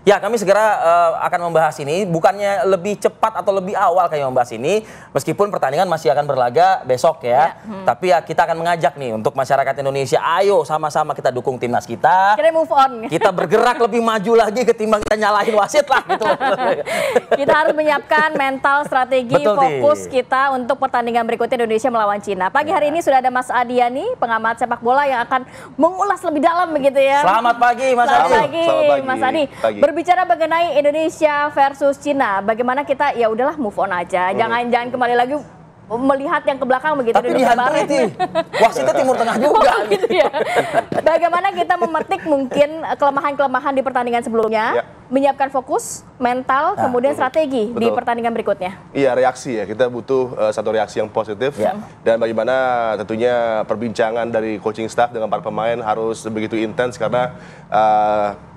Ya, kami segera akan membahas ini. Bukannya lebih cepat atau lebih awal kami membahas ini, meskipun pertandingan masih akan berlaga besok ya. Tapi ya kita akan mengajak nih untuk masyarakat Indonesia, ayo sama-sama kita dukung timnas kita. Kita move on. Kita bergerak lebih maju lagi ketimbang kita nyalahin wasit lah gitu. Kita harus menyiapkan mental, strategi, Betul, fokus kita untuk pertandingan berikutnya Indonesia melawan Cina. Pagi hari ini sudah ada Mas Adiani, pengamat sepak bola yang akan mengulas lebih dalam begitu ya. Selamat pagi Mas Adi. Selamat pagi Mas Adi. Berbicara mengenai Indonesia versus Cina, bagaimana kita ya udahlah move on aja. Jangan kembali lagi melihat yang ke belakang begitu. Tapi dihantui itu. Wasitnya Timur Tengah juga. Gitu ya. Bagaimana kita memetik mungkin kelemahan-kelemahan di pertandingan sebelumnya, menyiapkan fokus, mental, kemudian strategi di pertandingan berikutnya. Iya, reaksi ya. Kita butuh satu reaksi yang positif. Dan bagaimana tentunya perbincangan dari coaching staff dengan para pemain harus begitu intens karena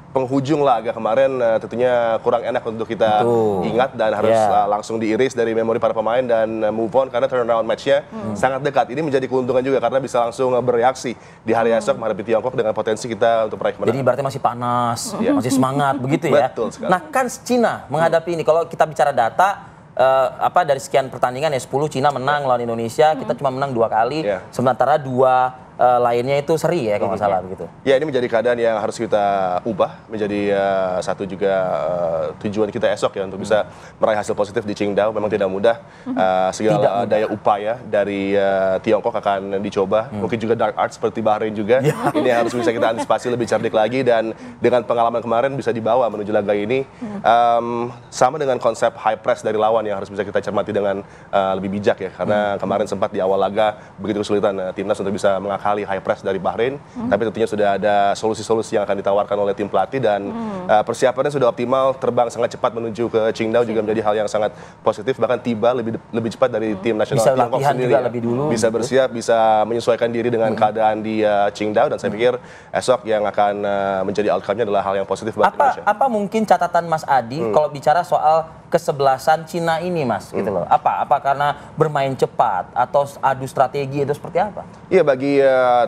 penghujung laga kemarin tentunya kurang enak untuk kita ingat dan harus langsung diiris dari memori para pemain dan move on karena turnaround match-nya sangat dekat. Ini menjadi keuntungan juga karena bisa langsung bereaksi di hari esok menghadapi Tiongkok dengan potensi kita untuk meraih kemenangan. Jadi berarti masih panas, masih semangat begitu ya. Betul sekali. Nah kan Cina menghadapi ini, kalau kita bicara data dari sekian pertandingan ya 10 Cina menang lawan Indonesia, kita cuma menang 2 kali, sementara 2 lainnya itu seri ya kalau nggak salah begitu. Ya, ini menjadi keadaan yang harus kita ubah menjadi satu juga tujuan kita esok ya untuk bisa meraih hasil positif di Qingdao. Memang tidak mudah, segala daya upaya dari Tiongkok akan dicoba. Mungkin juga dark art seperti Bahrain juga. Ini harus bisa kita antisipasi lebih cerdik lagi dan dengan pengalaman kemarin bisa dibawa menuju laga ini. Sama dengan konsep high press dari lawan yang harus bisa kita cermati dengan lebih bijak ya. Karena kemarin sempat di awal laga begitu kesulitan timnas untuk bisa mengakali high press dari Bahrain, tapi tentunya sudah ada solusi-solusi yang akan ditawarkan oleh tim pelatih dan persiapannya sudah optimal, terbang sangat cepat menuju ke Qingdao juga menjadi hal yang sangat positif, bahkan tiba lebih cepat dari tim nasional Tiongkok sendiri. Juga lebih dulu. Bisa bersiap, bisa menyesuaikan diri dengan keadaan di Qingdao dan saya pikir esok yang akan menjadi outcome-nya adalah hal yang positif buat Indonesia. Apa mungkin catatan Mas Adi kalau bicara soal kesebelasan Cina ini Mas gitu loh. Apa karena bermain cepat atau adu strategi itu seperti apa? Iya, bagi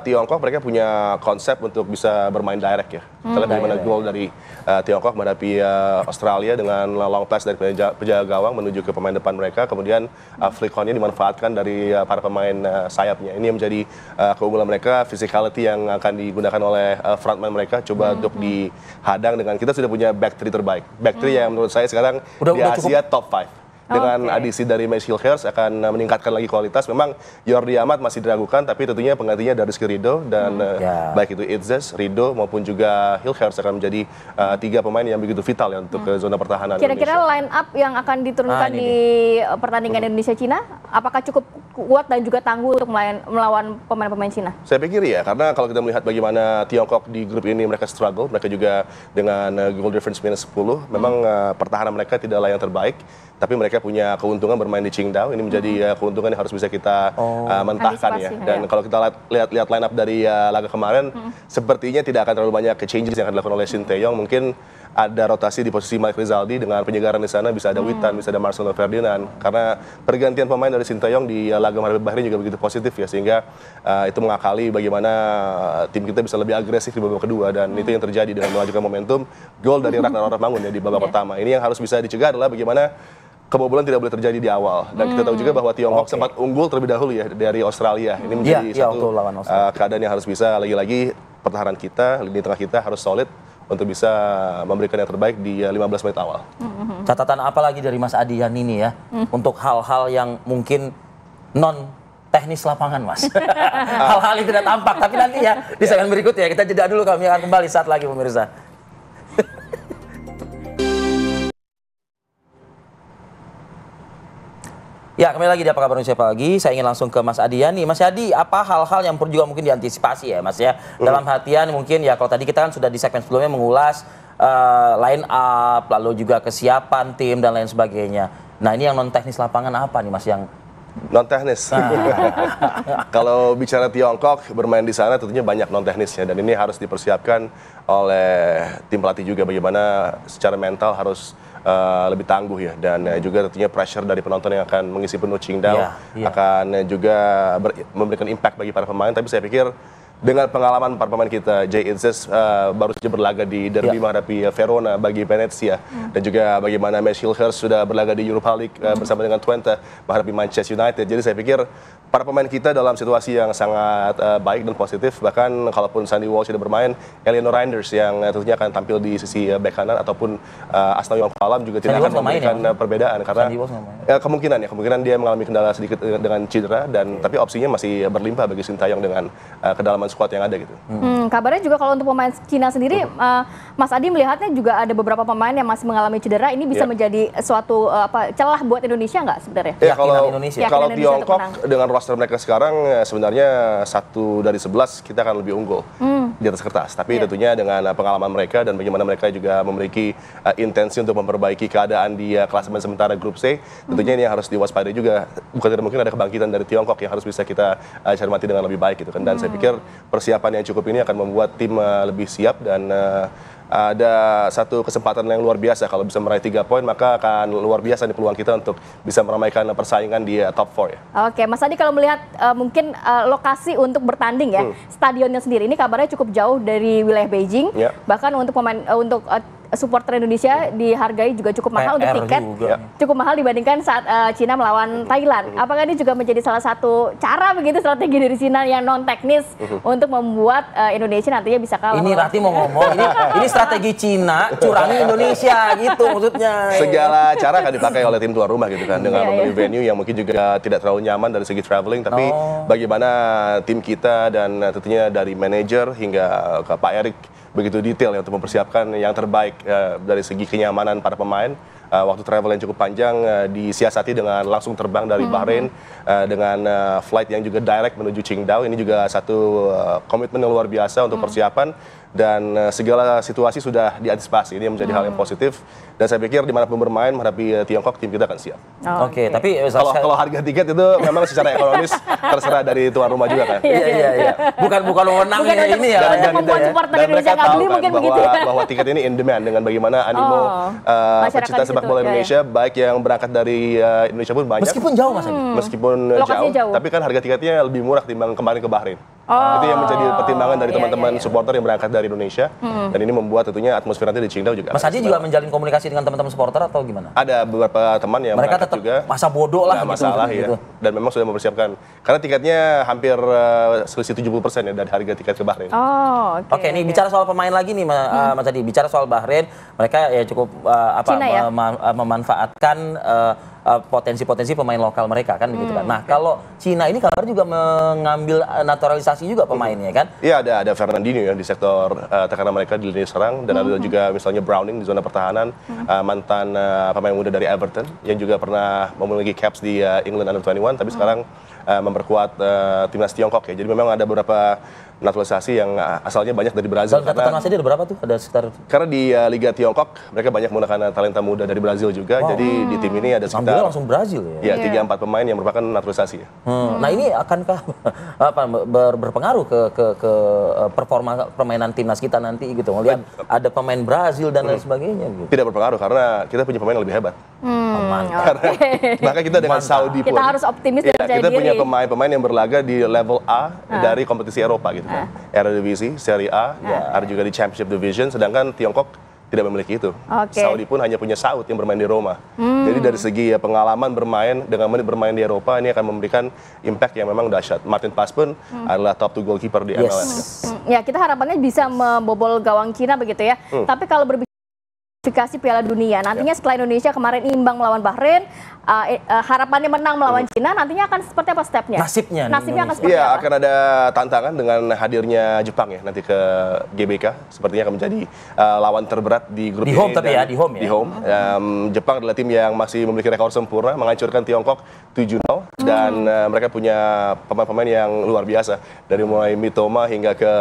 Tiongkok mereka punya konsep untuk bisa bermain direct ya. Kita lihat bagaimana gol dari Tiongkok menghadapi Australia dengan long pass dari penjaga gawang menuju ke pemain depan mereka, kemudian flick on-nya dimanfaatkan dari para pemain sayapnya. Ini yang menjadi keunggulan mereka, physicality yang akan digunakan oleh frontman mereka coba untuk dihadang dengan kita sudah punya back three terbaik. Back three yang menurut saya sekarang di Asia top 5. Dengan adisi dari Mace Hilgers akan meningkatkan lagi kualitas. Memang Jordi Amat masih diragukan, tapi tentunya penggantinya Darius Rido dan baik itu Itzes, Rido maupun juga Hilgers akan menjadi 3 pemain yang begitu vital ya untuk zona pertahanan. Kira-kira line up yang akan diturunkan di pertandingan Indonesia-Cina, apakah cukup kuat dan juga tangguh untuk melawan pemain-pemain Cina? Saya pikir ya, karena kalau kita melihat bagaimana Tiongkok di grup ini mereka struggle, mereka juga dengan goal difference minus 10, memang pertahanan mereka tidaklah yang terbaik. Tapi mereka punya keuntungan bermain di Qingdao. Ini menjadi keuntungan yang harus bisa kita mentahkan ya. Dan kalau kita lihat line up dari laga kemarin, sepertinya tidak akan terlalu banyak changes yang akan dilakukan oleh Shin Tae-yong. Mungkin ada rotasi di posisi Malik Rizaldi dengan penyegaran di sana, bisa ada Witan, bisa ada Marcelo Ferdinand. Karena pergantian pemain dari Shin Tae-yong di laga menghadapi Bahrain juga begitu positif ya, sehingga itu mengakali bagaimana tim kita bisa lebih agresif di babak kedua, dan itu yang terjadi dengan melajukan momentum gol dari Ragnar Ormangun ya di babak pertama. Ini yang harus bisa dicegah adalah bagaimana kebobolan tidak boleh terjadi di awal. Dan kita tahu juga bahwa Tiongkok sempat unggul terlebih dahulu ya dari Australia. Ini menjadi satu keadaan yang harus bisa, lagi-lagi pertahanan kita, lini tengah kita harus solid untuk bisa memberikan yang terbaik di 15 menit awal. Catatan apa lagi dari Mas Adian ini ya, untuk hal-hal yang mungkin non teknis lapangan Mas? Hal-hal yang tidak tampak, tapi nanti ya di segmen berikutnya kita jeda dulu, kami akan kembali saat lagi pemirsa. Ya, kembali lagi di Apa Kabar Indonesia Pagi. Saya ingin langsung ke Mas Adian nih. Mas Adi, apa hal-hal yang perlu juga mungkin diantisipasi ya Mas ya? Dalam artian mungkin ya, kalau tadi kita kan sudah di segmen sebelumnya mengulas line up, lalu juga kesiapan tim dan lain sebagainya. Nah, ini yang non teknis lapangan apa nih Mas yang non teknis? Kalau bicara Tiongkok bermain di sana tentunya banyak non teknisnya, dan ini harus dipersiapkan oleh tim pelatih juga bagaimana secara mental harus lebih tangguh ya, dan juga tentunya pressure dari penonton yang akan mengisi penuh Qingdao akan juga memberikan impact bagi para pemain. Tapi saya pikir Dengan pengalaman para pemain kita, Jay Itzes baru saja berlaga di derby menghadapi Verona bagi Venezia, dan juga bagaimana Max Hilgers sudah berlaga di Europa League bersama dengan Twente menghadapi Manchester United. Jadi saya pikir para pemain kita dalam situasi yang sangat baik dan positif. Bahkan kalaupun Sandy Walsh sudah bermain, Eleanor Reinders yang tentunya akan tampil di sisi bek kanan, ataupun Asnawi Yongfalam juga tidak akan memberikan perbedaan karena kemungkinan dia mengalami kendala sedikit dengan cedera, dan tapi opsinya masih berlimpah bagi Sintayong dengan kedalaman squad yang ada gitu. Kabarnya juga kalau untuk pemain Cina sendiri, Mas Adi melihatnya juga ada beberapa pemain yang masih mengalami cedera. Ini bisa menjadi suatu celah buat Indonesia nggak sebenarnya? Ya, kalau Tiongkok dengan roster mereka sekarang sebenarnya 1 dari 11 kita akan lebih unggul di atas kertas. Tapi tentunya dengan pengalaman mereka dan bagaimana mereka juga memiliki intensi untuk memperbaiki keadaan di klasemen sementara grup C, tentunya ini harus diwaspadai juga. Bukan tidak mungkin ada kebangkitan dari Tiongkok yang harus bisa kita cermati dengan lebih baik gitu kan. Dan saya pikir persiapan yang cukup ini akan membuat tim lebih siap, dan ada satu kesempatan yang luar biasa. Kalau bisa meraih 3 poin, maka akan luar biasa nih peluang kita untuk bisa meramaikan persaingan di top 4 ya. Oke, Mas Adi, kalau melihat mungkin lokasi untuk bertanding ya, stadionnya sendiri ini kabarnya cukup jauh dari wilayah Beijing. Bahkan untuk supporter Indonesia dihargai juga cukup mahal untuk tiket, cukup mahal dibandingkan saat Cina melawan Thailand. Apakah ini juga menjadi salah satu cara begitu strategi dari Cina yang non teknis untuk membuat Indonesia nantinya bisa kalah? Ini Rati mau ngomong, ini strategi Cina curangi Indonesia gitu maksudnya. Segala cara akan dipakai oleh tim tuan rumah gitu kan, dengan membeli venue yang mungkin juga tidak terlalu nyaman dari segi traveling, tapi bagaimana tim kita dan tentunya dari manajer hingga ke Pak Erik begitu detail ya untuk mempersiapkan yang terbaik dari segi kenyamanan para pemain. Waktu travel yang cukup panjang disiasati dengan langsung terbang dari Bahrain dengan flight yang juga direct menuju Qingdao. Ini juga satu komitmen yang luar biasa untuk persiapan, dan segala situasi sudah diantisipasi. Ini menjadi hal yang positif, dan saya pikir dimanapun bermain menghadapi Tiongkok, tim kita akan siap. Oke, tapi kalau harga tiket itu memang secara ekonomis terserah dari tuan rumah juga kan. Iya. Bukan wewenangnya ini ya. Dan mereka tahu kan bahwa tiket ini in demand dengan bagaimana animo pecinta sepak bola Indonesia, baik yang berangkat dari Indonesia pun banyak. Meskipun jauh Mas Adi. Meskipun jauh, tapi kan harga tiketnya lebih murah timbang kemarin ke Bahrain. Itu yang menjadi pertimbangan dari teman-teman supporter yang berangkat dari Indonesia, dan ini membuat tentunya atmosfer nanti di Qingdao juga. Mas Adi juga menjalin komunikasi dengan teman-teman supporter atau gimana? Ada beberapa teman yang mereka tetap juga masa bodoh lah gitu. Masalah ya. Dan memang sudah mempersiapkan. Karena tiketnya hampir selisih 70% ya dari harga tiket ke Bahrain. Oke, nih bicara soal pemain lagi nih Mas Adi. Bicara soal Bahrain, mereka ya cukup memanfaatkan potensi-potensi pemain lokal mereka kan begitu kan. Nah, kalau Cina ini kabar juga mengambil naturalisasi juga pemainnya kan? Iya, ada Fernandinho ya di sektor tekanan mereka di lini serang, dan ada juga misalnya Browning di zona pertahanan, mantan pemain muda dari Everton yang juga pernah memiliki caps di England Under 21, tapi sekarang memperkuat timnas Tiongkok ya. Jadi memang ada beberapa naturalisasi yang asalnya banyak dari Brazil. Dalam catatan Mas Adi ada berapa tuh? Ada sekitar. Karena di Liga Tiongkok mereka banyak menggunakan talenta muda dari Brazil juga. Jadi di tim ini ada sekitar langsung Brazil ya. 3-4 pemain yang merupakan naturalisasi. Nah, ini akankah berpengaruh ke performa permainan timnas kita nanti gitu? Melihat ada pemain Brazil dan lain sebagainya gitu. Tidak berpengaruh karena kita punya pemain yang lebih hebat. Bahkan kita dengan Saudi pun. Kita harus optimis dan percaya kita diri. punya pemain yang berlaga di level A dari kompetisi Eropa gitu kan. Eredivisie, Serie A, ada juga di Championship Division, sedangkan Tiongkok tidak memiliki itu. Saudi pun hanya punya Saud yang bermain di Roma. Jadi dari segi pengalaman bermain dengan menit bermain di Eropa, ini akan memberikan impact yang memang dahsyat. Martin Paes pun adalah top 2 goalkeeper di MLS. Ya, kita harapannya bisa membobol gawang Cina begitu ya. Tapi kalau kualifikasi Piala Dunia, nantinya setelah Indonesia kemarin imbang melawan Bahrain, harapannya menang melawan Cina, nantinya akan seperti apa stepnya? Nasibnya akan seperti apa? Iya, akan ada tantangan dengan hadirnya Jepang ya nanti ke GBK. Sepertinya akan menjadi lawan terberat di grup ini. Di home tapi ya, di home ya. Di home. Jepang adalah tim yang masih memiliki rekor sempurna, menghancurkan Tiongkok 7-0, dan mereka punya pemain-pemain yang luar biasa. Dari mulai Mitoma hingga ke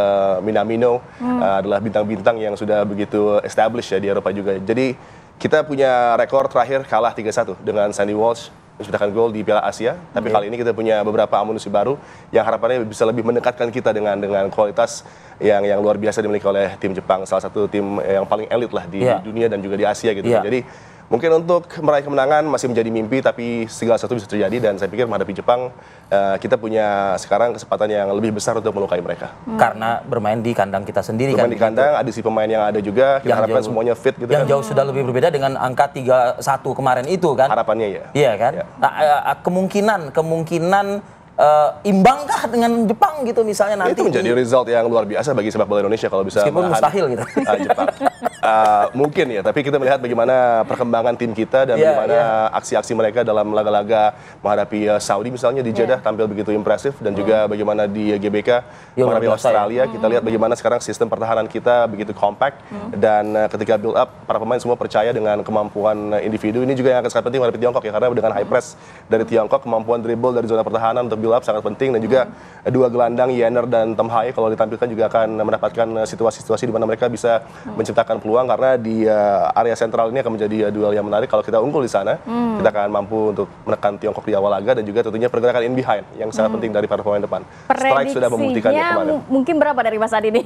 Minamino, adalah bintang-bintang yang sudah begitu established ya di Eropa juga. Jadi kita punya rekor terakhir kalah 3-1 dengan Sandy Walsh menciptakan gol di Piala Asia. Tapi kali ini kita punya beberapa amunisi baru yang harapannya bisa lebih mendekatkan kita dengan kualitas yang luar biasa dimiliki oleh tim Jepang. Salah satu tim yang paling elit lah di dunia dan juga di Asia gitu. Jadi Mungkin untuk meraih kemenangan masih menjadi mimpi, tapi segala sesuatu bisa terjadi dan saya pikir menghadapi Jepang kita punya sekarang kesempatan yang lebih besar untuk melukai mereka. Karena bermain di kandang kita sendiri bermain kan. di kandang, ada si pemain yang ada juga, kita harapkan semuanya fit gitu yang kan. jauh sudah lebih berbeda dengan angka 3-1 kemarin itu kan. Harapannya ya. Iya kan? Ya. Nah, kemungkinan imbangkah dengan Jepang gitu misalnya nanti. Itu menjadi result yang luar biasa bagi sepak bola Indonesia kalau bisa meskipun mustahil gitu. Jepang. Mungkin ya, tapi kita melihat bagaimana perkembangan tim kita dan bagaimana aksi-aksi mereka dalam laga-laga menghadapi Saudi misalnya di Jeddah tampil begitu impresif dan juga bagaimana di GBK menghadapi Australia kita lihat bagaimana sekarang sistem pertahanan kita begitu compact dan ketika build up para pemain semua percaya dengan kemampuan individu. Ini juga yang akan sangat penting menghadapi Tiongkok ya, karena dengan high press dari Tiongkok, kemampuan dribble dari zona pertahanan untuk build up sangat penting, dan juga dua gelandang Yener dan Tom Hai kalau ditampilkan juga akan mendapatkan situasi-situasi di mana mereka bisa menciptakan peluang, karena di area sentral ini akan menjadi duel yang menarik. Kalau kita unggul di sana, kita akan mampu untuk menekan Tiongkok di awal laga, dan juga tentunya pergerakan in behind yang sangat penting dari para pemain depan. Strike sudah membuktikannya kemarin. Mungkin berapa dari Mas Adi nih?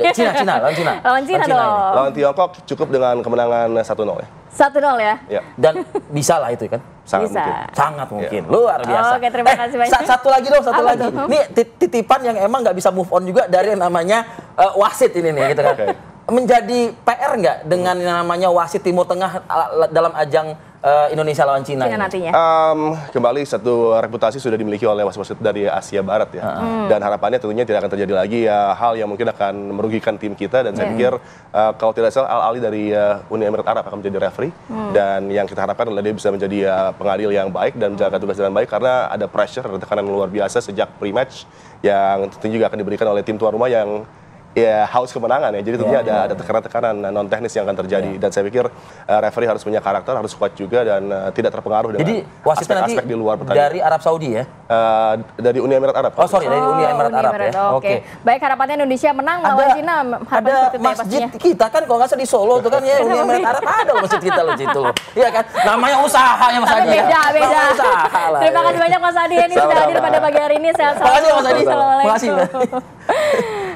Lawan Cina dong. Lawan Tiongkok cukup dengan kemenangan 1-0 ya. 1-0 ya? Ya. Dan bisa lah itu kan? Sangat bisa. mungkin. Sangat mungkin. Luar biasa. Oke, terima kasih banyak. Satu lagi dong, satu Apa lagi. tuh? Ini titipan yang emang nggak bisa move on juga dari yang namanya wasit ini nih, gitu kan. Oke. Menjadi PR nggak dengan yang namanya wasit Timur Tengah dalam ajang Indonesia lawan Cina ini? nantinya. Kembali satu reputasi sudah dimiliki oleh wasit-wasit dari Asia Barat ya, dan harapannya tentunya tidak akan terjadi lagi hal yang mungkin akan merugikan tim kita, dan saya pikir kalau tidak salah Al Ahly dari Uni Emirat Arab akan menjadi referee, dan yang kita harapkan adalah dia bisa menjadi pengadil yang baik dan menjalankan tugas dengan baik, karena ada pressure, ada tekanan luar biasa sejak pre-match yang tentunya juga akan diberikan oleh tim tuan rumah yang haus kemenangan ya. Jadi tentunya ada tekanan-tekanan non teknis yang akan terjadi, dan saya pikir referee harus punya karakter, harus kuat juga, dan tidak terpengaruh dengan aspek-aspek di luar pertandingan. Dari Arab Saudi ya? Dari Uni Emirat Arab. Oh sorry, dari Uni Emirat Arab ya. Oke. Baik, harapannya Indonesia menang lawan Cina. Ada masjid kita kan kalau nggak salah di Solo tuh kan ya, Uni Emirat Arab ada masjid kita loh situ loh. Iya kan? Namanya usaha ya Mas Adi. Beda. Terima kasih banyak Mas Adi ini sudah hadir pada pagi hari ini. Sehat selalu. Terima kasih Mas Adi. Assalamualaikum. Terima kasih.